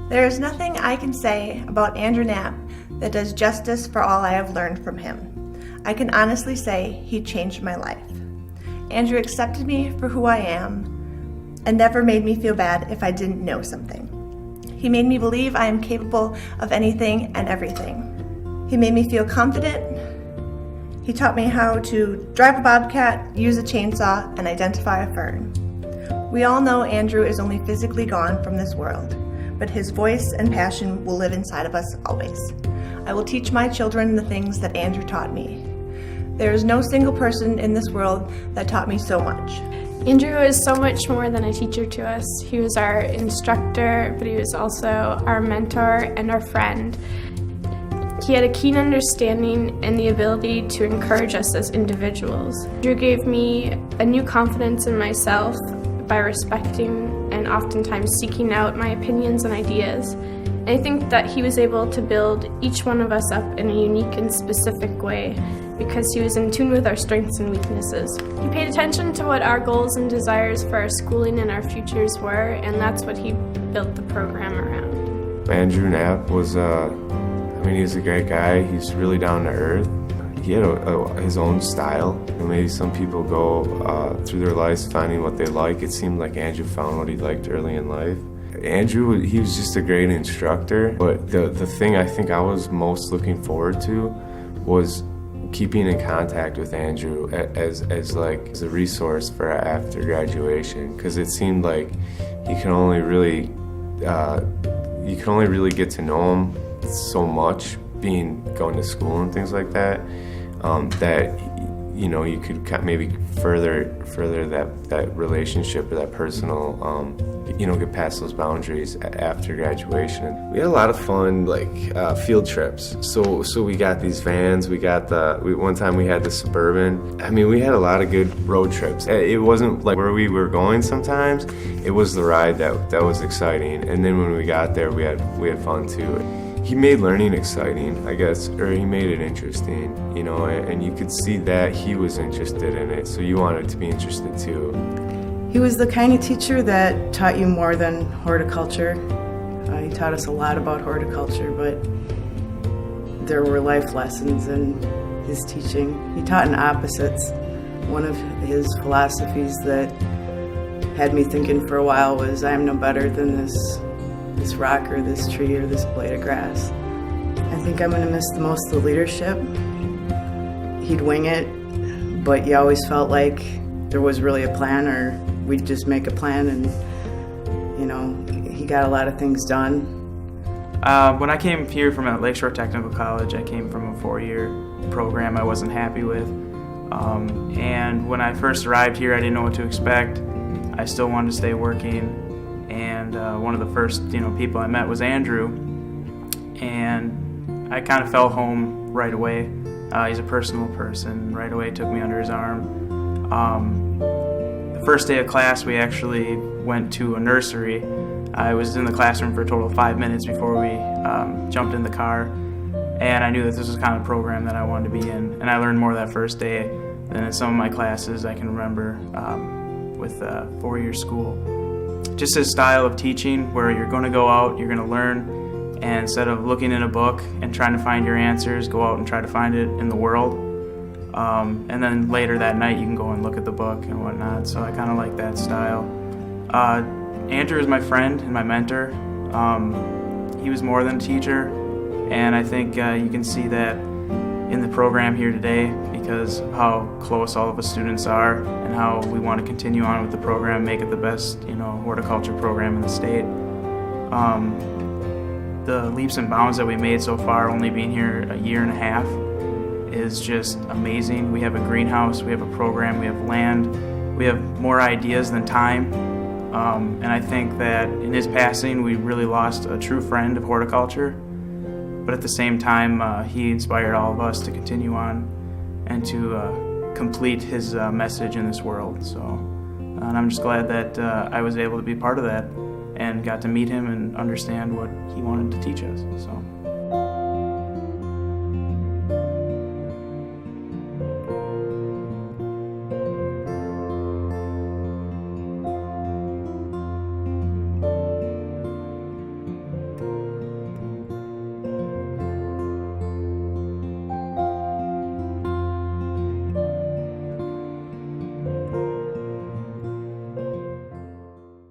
There is nothing I can say about Andrew Knapp that does justice for all I have learned from him. I can honestly say he changed my life. Andrew accepted me for who I am and never made me feel bad if I didn't know something. He made me believe I am capable of anything and everything. He made me feel confident. He taught me how to drive a bobcat, use a chainsaw, and identify a fern. We all know Andrew is only physically gone from this world, but his voice and passion will live inside of us always. I will teach my children the things that Andrew taught me. There is no single person in this world that taught me so much. Andrew is so much more than a teacher to us. He was our instructor, but he was also our mentor and our friend. He had a keen understanding and the ability to encourage us as individuals. Andrew gave me a new confidence in myself by respecting and oftentimes seeking out my opinions and ideas. And I think that he was able to build each one of us up in a unique and specific way because he was in tune with our strengths and weaknesses. He paid attention to what our goals and desires for our schooling and our futures were, and that's what he built the program around. Andrew Knapp was he's a great guy. He's really down to earth. He had his own style. Maybe some people go through their lives finding what they like. It seemed like Andrew found what he liked early in life. Andrew, he was just a great instructor, but the thing I think I was most looking forward to was keeping in contact with Andrew as a resource for after graduation, because it seemed like you can only really get to know him so much going to school and things like that, that you could maybe further that relationship or that personal get past those boundaries after graduation. We had a lot of fun field trips. So we got these vans. One time we had the Suburban. We had a lot of good road trips. It wasn't like where we were going sometimes. It was the ride that was exciting. And then when we got there, we had fun too. He made learning exciting, I guess, or he made it interesting, and you could see that he was interested in it, so you wanted to be interested too. He was the kind of teacher that taught you more than horticulture. He taught us a lot about horticulture, but there were life lessons in his teaching. He taught in opposites. One of his philosophies that had me thinking for a while was, I am no better than this rock or this tree or this blade of grass. I think I'm going to miss the most the leadership. He'd wing it, but you always felt like there was really a plan, or we'd just make a plan, and he got a lot of things done. When I came here from Lakeshore Technical College, I came from a 4-year program I wasn't happy with. And when I first arrived here, I didn't know what to expect. I still wanted to stay working. And one of the first people I met was Andrew, and I kind of fell home right away. He's a personal person. Right away took me under his arm. The first day of class, we actually went to a nursery. I was in the classroom for a total of 5 minutes before we jumped in the car, and I knew that this was the kind of program that I wanted to be in. And I learned more that first day than in some of my classes I can remember with four-year school. Just his style of teaching, where you're going to go out, you're going to learn, and instead of looking in a book and trying to find your answers, go out and try to find it in the world. And then later that night you can go and look at the book and whatnot. So I kind of like that style. Andrew is my friend and my mentor. He was more than a teacher, and I think you can see that in the program here today because of how close all of us students are and how we want to continue on with the program, make it the best, horticulture program in the state. The leaps and bounds that we made so far, only being here a year and a half, is just amazing. We have a greenhouse, we have a program, we have land, we have more ideas than time. And I think that in his passing, we really lost a true friend of horticulture. But at the same time, he inspired all of us to continue on and to complete his message in this world. So, and I'm just glad that I was able to be part of that and got to meet him and understand what he wanted to teach us. So.